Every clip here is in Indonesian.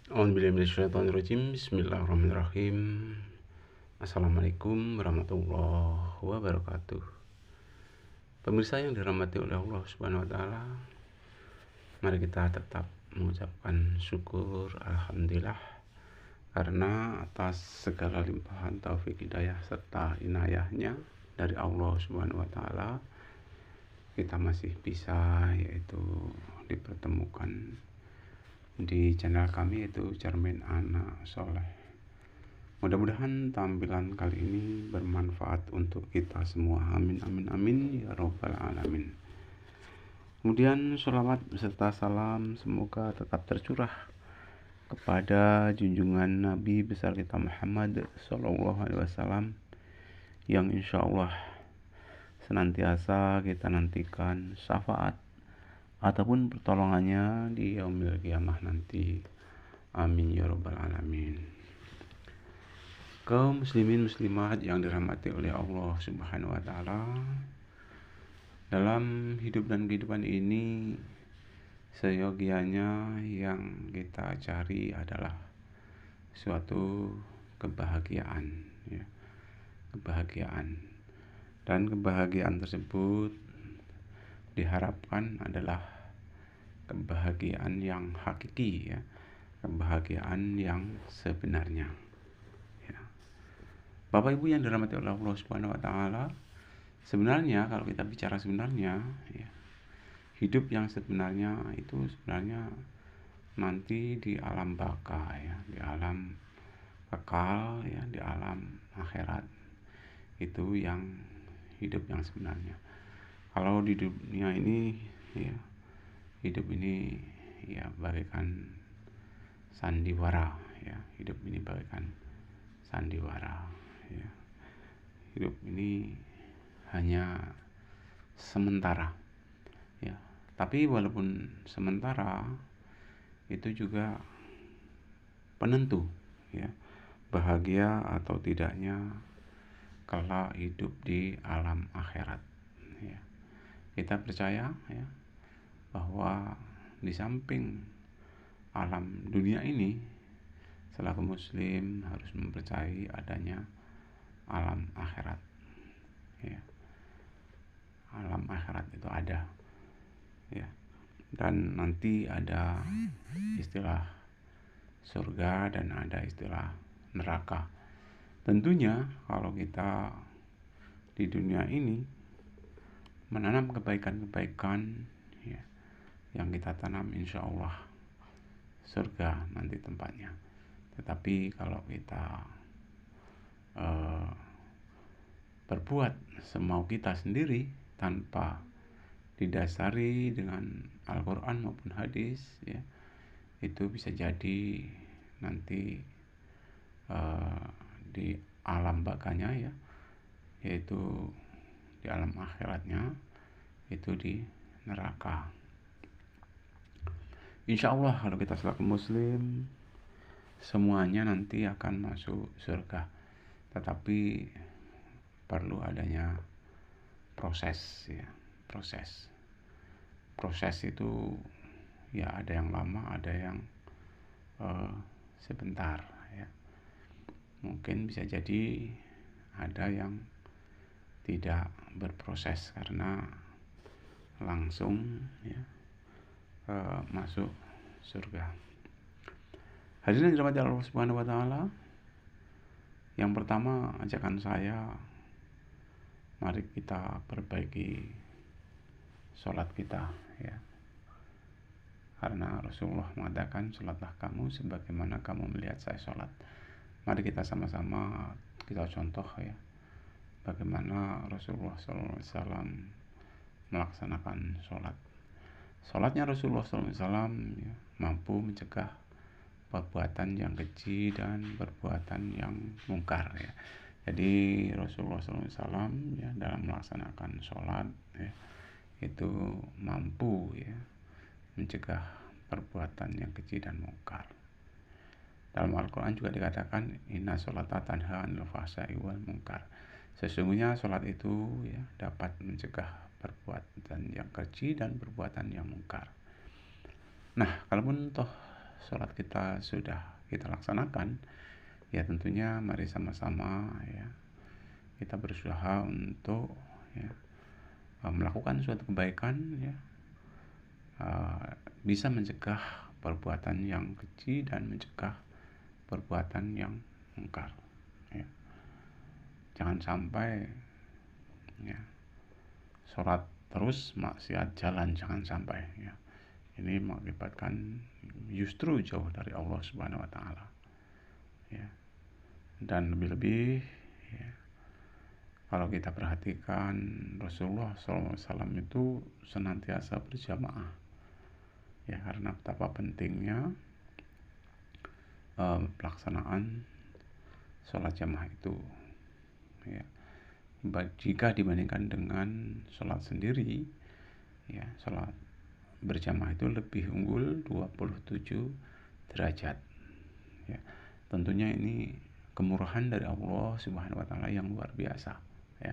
A'udzubillahi Bismillahirrahmanirrahim. Assalamualaikum warahmatullahi wabarakatuh. Pemirsa yang dirahmati oleh Allah Subhanahu wa taala, mari kita tetap mengucapkan syukur alhamdulillah karena atas segala limpahan taufik hidayah serta inayahnya dari Allah Subhanahu wa taala, kita masih bisa yaitu dipertemukan di channel kami, yaitu Cermin Anak Soleh. Mudah-mudahan tampilan kali ini bermanfaat untuk kita semua. Amin amin amin ya robbal alamin. Kemudian sholawat beserta salam semoga tetap tercurah kepada junjungan Nabi besar kita Muhammad Sallallahu Alaihi Wasallam yang insya Allah senantiasa kita nantikan syafaat ataupun pertolongannya di yaumil qiyamah nanti. Amin ya robbal alamin. Kaum muslimin muslimat yang dirahmati oleh Allah Subhanahu wa taala, dalam hidup dan kehidupan ini seyogianya yang kita cari adalah suatu kebahagiaan, ya. Kebahagiaan, dan kebahagiaan tersebut diharapkan adalah kebahagiaan yang hakiki, ya, kebahagiaan yang sebenarnya, ya. Bapak Ibu yang dirahmati oleh Allah Subhanahu wa taala, sebenarnya kalau kita bicara sebenarnya, ya, hidup yang sebenarnya itu sebenarnya nanti di alam baka, ya, di alam kekal, ya, di alam akhirat. Itu yang hidup yang sebenarnya. Kalau di dunia ini, ya, hidup ini ya bagaikan sandiwara, ya. Hidup ini bagaikan sandiwara, ya. Hidup ini hanya sementara, ya. Tapi walaupun sementara, itu juga penentu, ya, bahagia atau tidaknya kelak hidup di alam akhirat, ya. Kita percaya, ya, bahwa di samping alam dunia ini, selaku muslim harus mempercayai adanya alam akhirat, ya. Alam akhirat itu ada, ya, dan nanti ada istilah surga dan ada istilah neraka. Tentunya kalau kita di dunia ini menanam kebaikan-kebaikan, ya, yang kita tanam insya Allah surga nanti tempatnya. Tetapi kalau kita berbuat semau kita sendiri tanpa didasari dengan Al-Quran maupun hadis, ya, itu bisa jadi nanti di alam bakanya, ya, yaitu di alam akhiratnya itu di neraka. Insya Allah kalau kita selaku muslim semuanya nanti akan masuk surga, tetapi perlu adanya proses, ya. Proses itu ya ada yang lama, ada yang sebentar, ya. Mungkin bisa jadi ada yang tidak berproses karena langsung, ya, masuk surga. Hadirin dirahmati Allah Subhanahu wa taala, yang pertama ajakan saya, mari kita perbaiki sholat kita, ya. Karena Rasulullah mengatakan, sholatlah kamu sebagaimana kamu melihat saya sholat. Mari kita sama-sama kita contoh, ya, bagaimana Rasulullah SAW melaksanakan sholat. Sholatnya Rasulullah SAW, ya, mampu mencegah perbuatan yang keji dan perbuatan yang mungkar, ya. Jadi Rasulullah SAW, ya, dalam melaksanakan sholat, ya, itu mampu, ya, mencegah perbuatan yang keji dan mungkar. Dalam Al-Quran juga dikatakan, inna sholata tanha 'anil fahsya'i wal munkar. Sesungguhnya sholat itu, ya, dapat mencegah perbuatan yang keji dan perbuatan yang mungkar. Nah, kalaupun toh sholat kita sudah kita laksanakan, ya tentunya mari sama-sama ya kita berusaha untuk ya melakukan suatu kebaikan ya, bisa mencegah perbuatan yang keji dan mencegah perbuatan yang mungkar ya. Jangan sampai ya sholat terus maksiat jalan, jangan sampai ya. Ini mengakibatkan justru jauh dari Allah Subhanahu wa taala ya. Dan lebih-lebih ya, kalau kita perhatikan Rasulullah SAW itu senantiasa berjamaah ya, karena betapa pentingnya pelaksanaan sholat jamaah itu ya. Jika dibandingkan dengan sholat sendiri ya, sholat berjamaah itu lebih unggul 27 derajat ya. Tentunya ini kemurahan dari Allah Subhanahu wa taala yang luar biasa ya.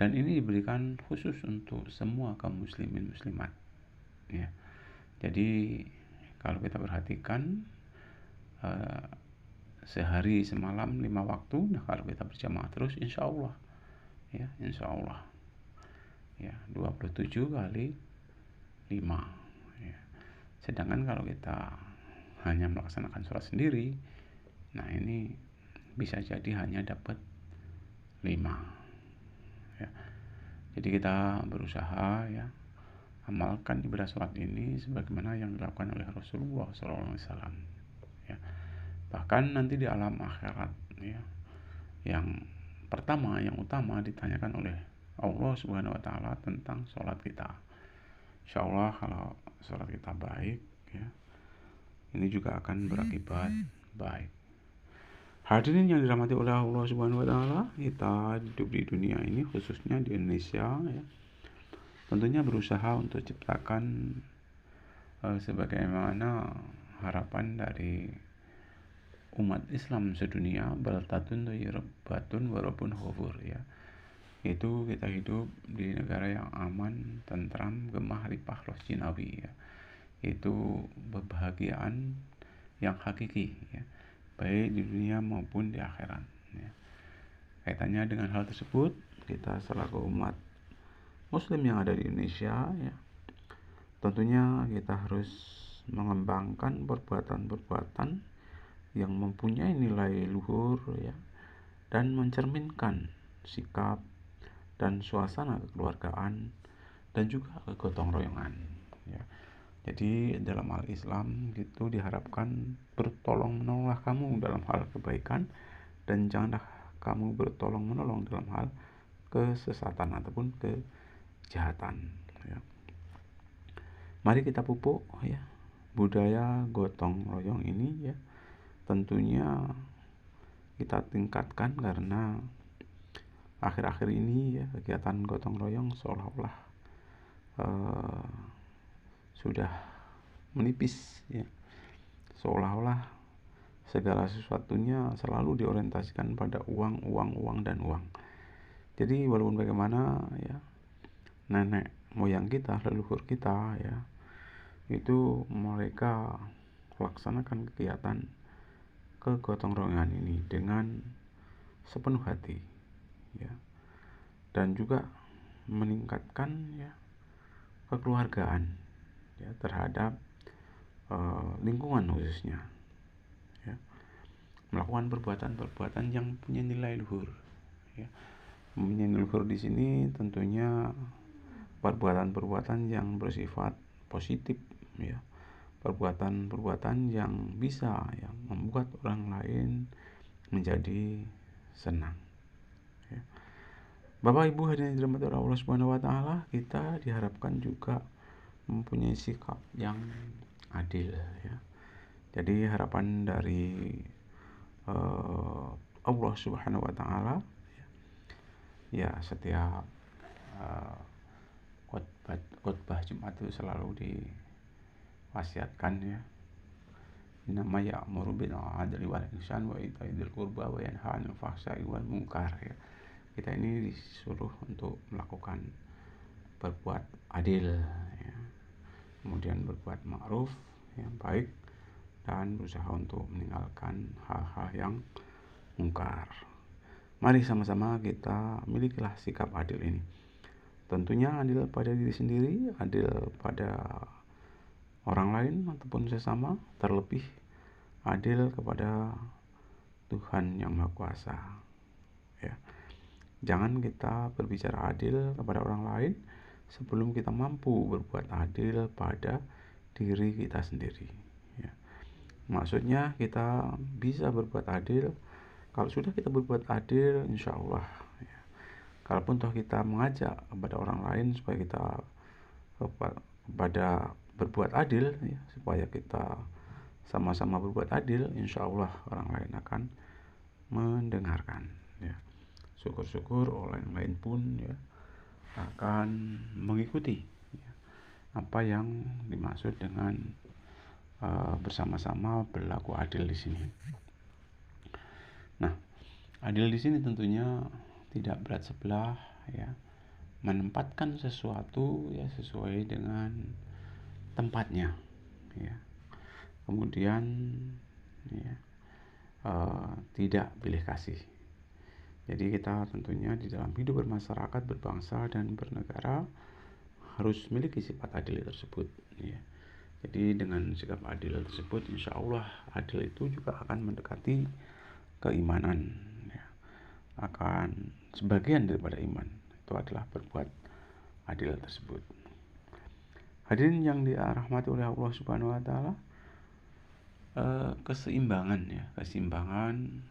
Dan ini diberikan khusus untuk semua kaum muslimin muslimat ya. Jadi kalau kita perhatikan sehari semalam 5 waktu, nah kalau kita berjamaah terus insya Allah ya, insya Allah ya 27 kali 5 ya. Sedangkan kalau kita hanya melaksanakan sholat sendiri, nah ini bisa jadi hanya dapat 5 ya. Jadi kita berusaha ya amalkan ibadah sholat ini sebagaimana yang dilakukan oleh Rasulullah SAW ya. Bahkan nanti di alam akhirat ya, yang pertama, yang utama ditanyakan oleh Allah Subhanahu wa taala tentang sholat kita. Insya Allah kalau sholat kita baik ya, ini juga akan berakibat baik. Hadirin yang dirahmati oleh Allah Subhanahu wa taala, kita hidup di dunia ini khususnya di Indonesia ya, tentunya berusaha untuk ciptakan sebagaimana harapan dari umat Islam sedunia, baldatun thayyibatun warabun ghafur ya. Itu kita hidup di negara yang aman, tentram, gemah, ripah, los jinawi ya. Itu kebahagiaan yang hakiki ya, baik di dunia maupun di akhirat ya. Kaitannya dengan hal tersebut, kita selaku umat muslim yang ada di Indonesia ya, tentunya kita harus mengembangkan perbuatan-perbuatan yang mempunyai nilai luhur ya, dan mencerminkan sikap dan suasana kekeluargaan dan juga kegotong royongan ya. Jadi dalam hal Islam itu diharapkan bertolong menolonglah kamu dalam hal kebaikan, dan janganlah kamu bertolong menolong dalam hal kesesatan ataupun kejahatan ya. Mari kita pupuk ya budaya gotong royong ini ya. Tentunya kita tingkatkan karena akhir-akhir ini ya kegiatan gotong royong seolah-olah sudah menipis ya. Seolah-olah segala sesuatunya selalu diorientasikan pada uang, uang, uang, dan uang. Jadi walaupun bagaimana ya, nenek moyang kita, leluhur kita ya, itu mereka laksanakan kegiatan kegotong royongan ini dengan sepenuh hati ya, dan juga meningkatkan ya kekeluargaan ya terhadap lingkungan khususnya ya, melakukan perbuatan-perbuatan yang punya nilai luhur ya. Mempunyai nilai luhur di sini tentunya perbuatan-perbuatan yang bersifat positif ya, perbuatan-perbuatan yang bisa yang membuat orang lain menjadi senang ya. Bapak Ibu hadirin yang dirahmati Allah Subhanahu wa taala, kita diharapkan juga mempunyai sikap yang adil ya. Jadi harapan dari Allah Subhanahu wa taala ya, setiap khutbah Jumat itu selalu diwasiatkan ya, nama ya'muru bil 'adli wal ihsan wa ita'i dzil qurba wa yanha 'anil fahsya'i wal munkar ya. Kita ini disuruh untuk melakukan berbuat adil ya, kemudian berbuat ma'ruf yang baik, dan berusaha untuk meninggalkan hal-hal yang mungkar. Mari sama-sama kita milikilah sikap adil ini. Tentunya adil pada diri sendiri, adil pada orang lain ataupun sesama, terlebih adil kepada Tuhan yang Maha Kuasa. Ya. Jangan kita berbicara adil kepada orang lain sebelum kita mampu berbuat adil pada diri kita sendiri. Ya. Maksudnya kita bisa berbuat adil kalau sudah kita berbuat adil, insya Allah. Ya. Kalaupun toh kita mengajak kepada orang lain supaya kita kepada berbuat adil, ya, supaya kita sama-sama berbuat adil, insya Allah orang lain akan mendengarkan. Ya. Syukur-syukur orang lain pun ya akan mengikuti ya, apa yang dimaksud dengan bersama-sama berlaku adil di sini. Nah, adil di sini tentunya tidak berat sebelah, ya, menempatkan sesuatu ya sesuai dengan tempatnya, ya. Kemudian ya, tidak pilih kasih. Jadi kita tentunya di dalam hidup bermasyarakat, berbangsa dan bernegara harus memiliki sifat adil tersebut, ya. Jadi dengan sikap adil tersebut, insya Allah adil itu juga akan mendekati keimanan, ya. Akan sebagian daripada iman itu adalah berbuat adil tersebut. Hadirin yang dirahmati oleh Allah Subhanahu wa taala, keseimbangan ya, keseimbangan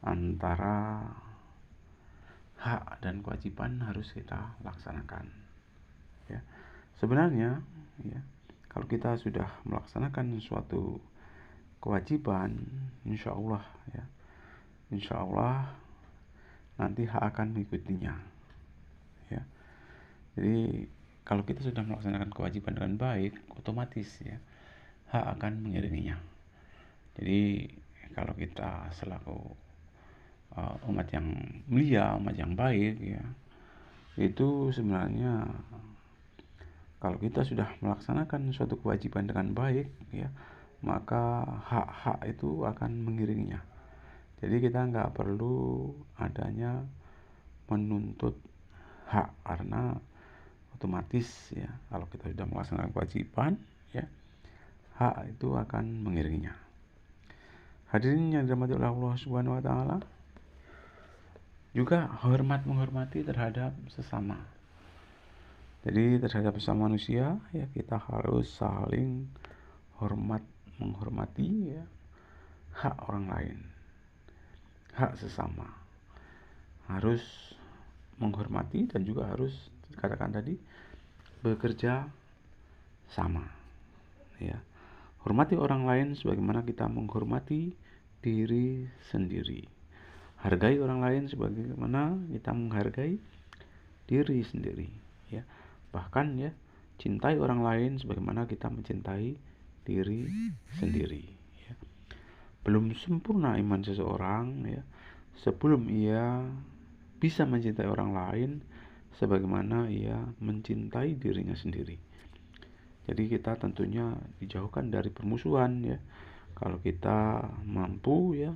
antara hak dan kewajiban harus kita laksanakan. Ya. Sebenarnya ya, kalau kita sudah melaksanakan suatu kewajiban, insya Allah ya, insya Allah nanti hak akan mengikutinya. Ya. Jadi kalau kita sudah melaksanakan kewajiban dengan baik, otomatis ya hak akan mengiringinya. Jadi kalau kita selaku umat yang mulia, umat yang baik ya, itu sebenarnya kalau kita sudah melaksanakan suatu kewajiban dengan baik ya, maka hak-hak itu akan mengiringinya. Jadi kita nggak perlu adanya menuntut hak, karena otomatis ya kalau kita sudah melaksanakan kewajiban ya, hak itu akan mengiringinya. Hadirin yang dirahmati oleh Allah Subhanahu wa taala, juga menghormati terhadap sesama. Jadi terhadap sesama manusia ya kita harus saling menghormati ya hak orang lain, hak sesama. Harus menghormati dan juga harus dikatakan tadi bekerja sama. Ya. Hormati orang lain sebagaimana kita menghormati diri sendiri. Hargai orang lain sebagaimana kita menghargai diri sendiri, ya. Bahkan ya, cintai orang lain sebagaimana kita mencintai diri sendiri, ya. Belum sempurna iman seseorang ya sebelum ia bisa mencintai orang lain sebagaimana ia mencintai dirinya sendiri. Jadi kita tentunya dijauhkan dari permusuhan ya. Kalau kita mampu ya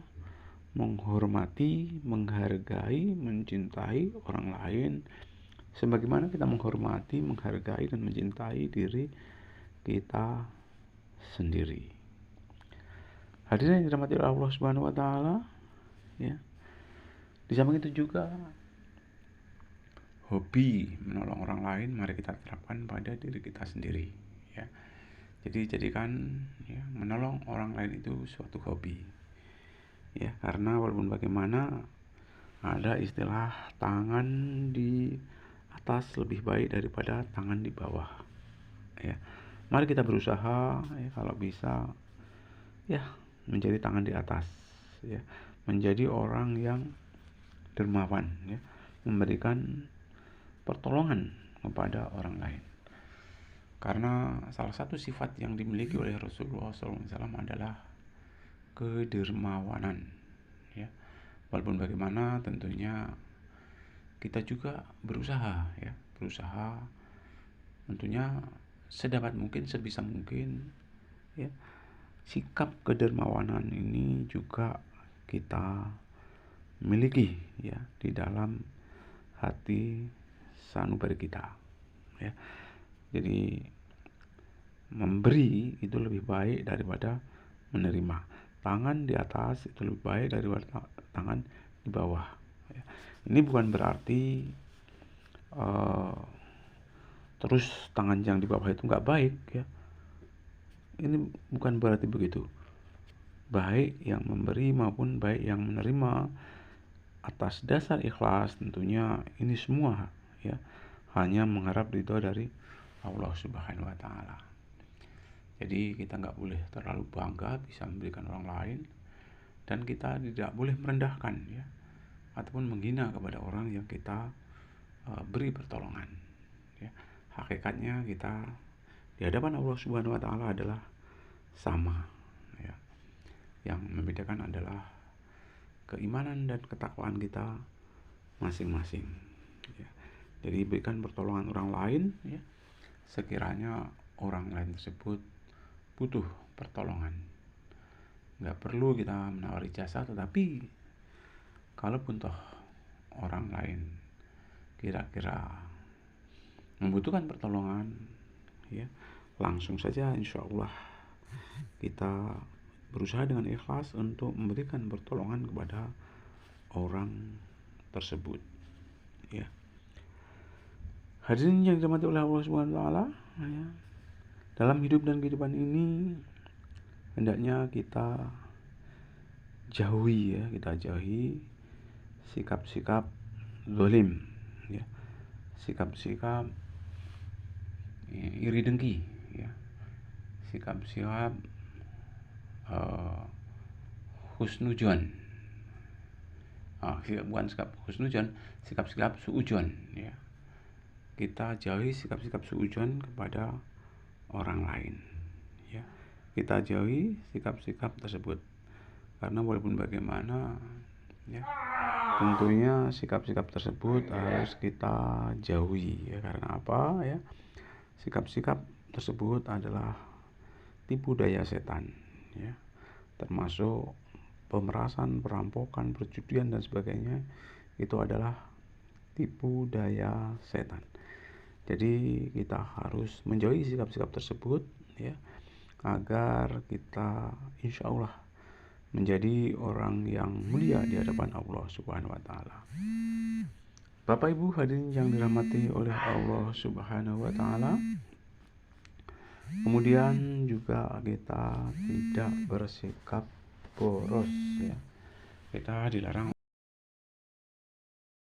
menghormati, menghargai, mencintai orang lain sebagaimana kita menghormati, menghargai dan mencintai diri kita sendiri. Hadirin yang dirahmati Allah Subhanahu wa taala, ya. Di samping itu juga hobi menolong orang lain mari kita terapkan pada diri kita sendiri, ya. Jadi jadikan ya, menolong orang lain itu suatu hobi. Ya, karena walaupun bagaimana ada istilah tangan di atas lebih baik daripada tangan di bawah. Ya, mari kita berusaha ya, kalau bisa ya menjadi tangan di atas, ya, menjadi orang yang dermawan, ya, memberikan pertolongan kepada orang lain. Karena salah satu sifat yang dimiliki oleh Rasulullah SAW adalah kedermawanan, ya. Walaupun bagaimana tentunya kita juga berusaha tentunya sedapat mungkin, sebisa mungkin ya sikap kedermawanan ini juga kita miliki ya di dalam hati sanubari kita ya. Jadi memberi itu lebih baik daripada menerima. Tangan di atas itu lebih baik daripada tangan di bawah ya. Ini bukan berarti terus tangan yang di bawah itu nggak baik ya. Ini bukan berarti begitu. Baik yang memberi maupun baik yang menerima atas dasar ikhlas tentunya ini semua ya hanya mengharap ridho dari Allah Subhanahu wa taala. Jadi kita nggak boleh terlalu bangga bisa memberikan orang lain, dan kita tidak boleh merendahkan ya ataupun menghina kepada orang yang kita beri pertolongan ya. Hakikatnya kita di hadapan Allah Subhanahu wa taala adalah sama ya. Yang membedakan adalah keimanan dan ketakwaan kita masing-masing ya. Jadi berikan pertolongan orang lain ya sekiranya orang lain tersebut butuh pertolongan. Nggak perlu kita menawari jasa, tetapi kalaupun toh orang lain kira-kira membutuhkan pertolongan ya, langsung saja insya Allah kita berusaha dengan ikhlas untuk memberikan pertolongan kepada orang tersebut ya. Hadirin yang dirahmati oleh Allah Subhanahu wa taala ya. Dalam hidup dan kehidupan ini hendaknya kita jauhi sikap-sikap zalim ya. Sikap-sikap iri dengki ya. Sikap-sikap husnudzon. Bukan sikap husnudzon, sikap-sikap suudzon ya. Kita jauhi sikap-sikap suudzon kepada orang lain ya. Kita jauhi sikap-sikap tersebut karena walaupun bagaimana ya tentunya sikap-sikap tersebut harus kita jauhi ya. Karena apa ya, sikap-sikap tersebut adalah tipu daya setan ya, termasuk pemerasan, perampokan, perjudian dan sebagainya. Itu adalah tipu daya setan. Jadi kita harus menjauhi sikap-sikap tersebut ya, agar kita insya Allah menjadi orang yang mulia di hadapan Allah Subhanahu wa taala. Bapak Ibu hadirin yang dirahmati oleh Allah Subhanahu wa taala. Kemudian juga kita tidak bersikap boros ya. Kita dilarang